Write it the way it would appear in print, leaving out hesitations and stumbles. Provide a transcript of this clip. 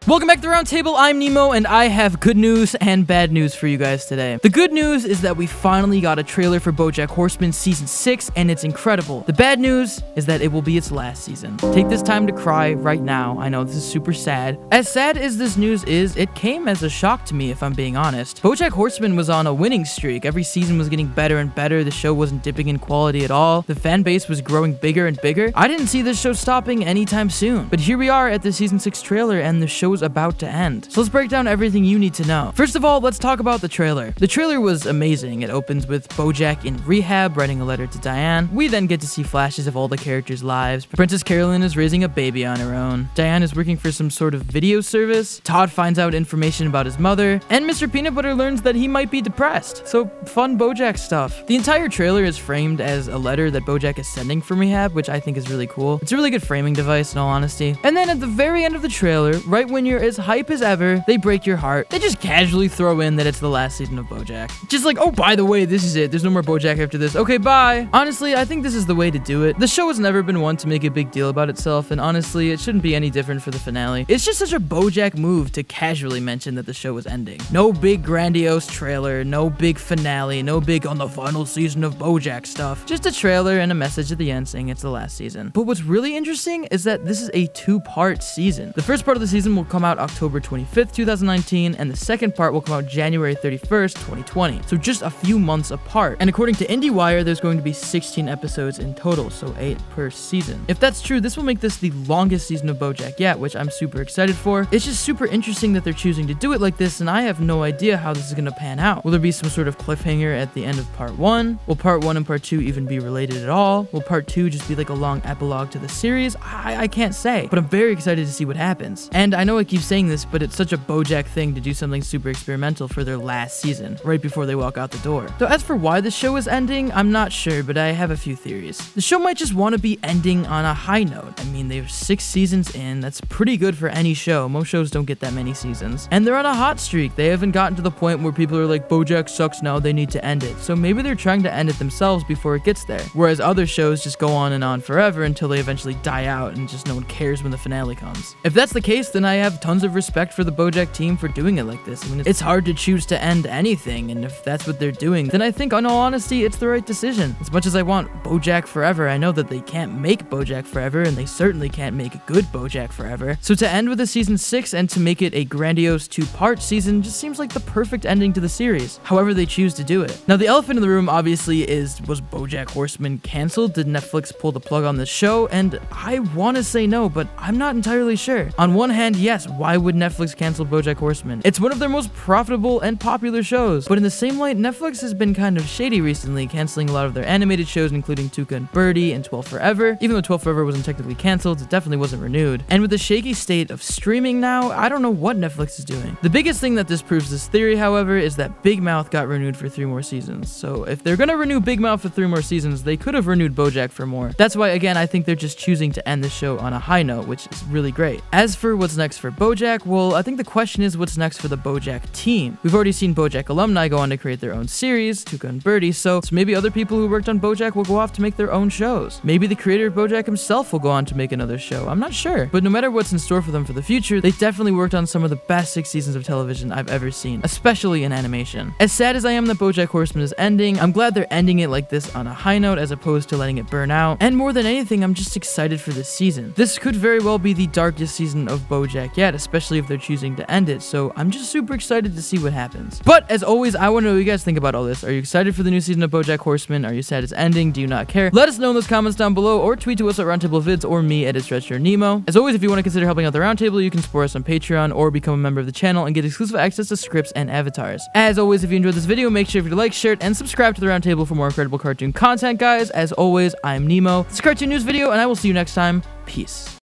Welcome back to Roundtable. I'm Nemo, and I have good news and bad news for you guys today. The good news is that we finally got a trailer for Bojack Horseman Season 6, and it's incredible. The bad news is that it will be its last season. Take this time to cry right now. I know this is super sad. As sad as this news is, it came as a shock to me, if I'm being honest. Bojack Horseman was on a winning streak. Every season was getting better and better. The show wasn't dipping in quality at all. The fan base was growing bigger and bigger. I didn't see this show stopping anytime soon. But here we are at the Season 6 trailer, and the show's about to end. So let's break down everything you need to know. First of all, let's talk about the trailer. The trailer was amazing. It opens with Bojack in rehab writing a letter to Diane. We then get to see flashes of all the characters' lives. Princess Carolyn is raising a baby on her own. Diane is working for some sort of video service. Todd finds out information about his mother. And Mr. Peanut Butter learns that he might be depressed. So fun Bojack stuff. The entire trailer is framed as a letter that Bojack is sending from rehab, which I think is really cool. It's a really good framing device in all honesty. And then at the very end of the trailer, right when you're as hype as ever, they break your heart. They just casually throw in that it's the last season of Bojack. Just like, oh, by the way, this is it. There's no more Bojack after this. Okay, bye. Honestly, I think this is the way to do it. The show has never been one to make a big deal about itself, and honestly, it shouldn't be any different for the finale. It's just such a Bojack move to casually mention that the show was ending. No big grandiose trailer, no big finale, no big on the final season of Bojack stuff. Just a trailer and a message at the end saying it's the last season. But what's really interesting is that this is a two-part season. The first part of the season will come out October 25th, 2019, and the second part will come out January 31st, 2020. So just a few months apart. And according to IndieWire, there's going to be 16 episodes in total, so 8 per season. If that's true, this will make this the longest season of Bojack yet, which I'm super excited for. It's just super interesting that they're choosing to do it like this, and I have no idea how this is going to pan out. Will there be some sort of cliffhanger at the end of part 1? Will part 1 and part 2 even be related at all? Will part 2 just be like a long epilogue to the series? I can't say, but I'm very excited to see what happens. And I know I keep saying this, but it's such a Bojack thing to do something super experimental for their last season, right before they walk out the door. So as for why the show is ending, I'm not sure, but I have a few theories. The show might just want to be ending on a high note. I mean, they're 6 seasons in. That's pretty good for any show. Most shows don't get that many seasons. And they're on a hot streak. They haven't gotten to the point where people are like, Bojack sucks now, they need to end it. So maybe they're trying to end it themselves before it gets there. Whereas other shows just go on and on forever until they eventually die out and just no one cares when the finale comes. If that's the case, then I have tons of respect for the Bojack team for doing it like this. I mean, it's hard to choose to end anything, and if that's what they're doing, then I think, in all honesty, it's the right decision. As much as I want Bojack forever, I know that they can't make Bojack forever, and they certainly can't make a good Bojack forever. So to end with a season 6 and to make it a grandiose 2-part season just seems like the perfect ending to the series, however they choose to do it. Now, the elephant in the room obviously was Bojack Horseman canceled? Did Netflix pull the plug on this show? And I want to say no, but I'm not entirely sure. On one hand, yes, why would Netflix cancel Bojack Horseman? It's one of their most profitable and popular shows, but in the same light, Netflix has been kind of shady recently, canceling a lot of their animated shows, including Tuca and Birdie and 12 Forever. Even though 12 Forever wasn't technically canceled, it definitely wasn't renewed. And with the shaky state of streaming now, I don't know what Netflix is doing. The biggest thing that disproves this theory, however, is that Big Mouth got renewed for 3 more seasons. So if they're gonna renew Big Mouth for 3 more seasons, they could have renewed Bojack for more. That's why, again, I think they're just choosing to end the show on a high note, which is really great. As for what's next for Bojack, well, I think the question is what's next for the Bojack team. We've already seen Bojack alumni go on to create their own series, Tuca and Birdie, so maybe other people who worked on Bojack will go off to make their own shows. Maybe the creator of Bojack himself will go on to make another show. I'm not sure. But no matter what's in store for them for the future, they definitely worked on some of the best 6 seasons of television I've ever seen, especially in animation. As sad as I am that Bojack Horseman is ending, I'm glad they're ending it like this on a high note as opposed to letting it burn out. And more than anything, I'm just excited for this season. This could very well be the darkest season of Bojack yet, especially if they're choosing to end it, so I'm just super excited to see what happens. But as always, I want to know what you guys think about all this. Are you excited for the new season of Bojack Horseman? Are you sad it's ending? Do you not care? Let us know in those comments down below, or tweet to us at Roundtable Vids or me at @StretchYourNemo. As always, if you want to consider helping out the Roundtable, you can support us on Patreon or become a member of the channel and get exclusive access to scripts and avatars. As always, if you enjoyed this video, make sure to like, share it, and subscribe to the Roundtable for more incredible cartoon content, guys. As always, I'm Nemo. This is a cartoon news video, and I will see you next time. Peace.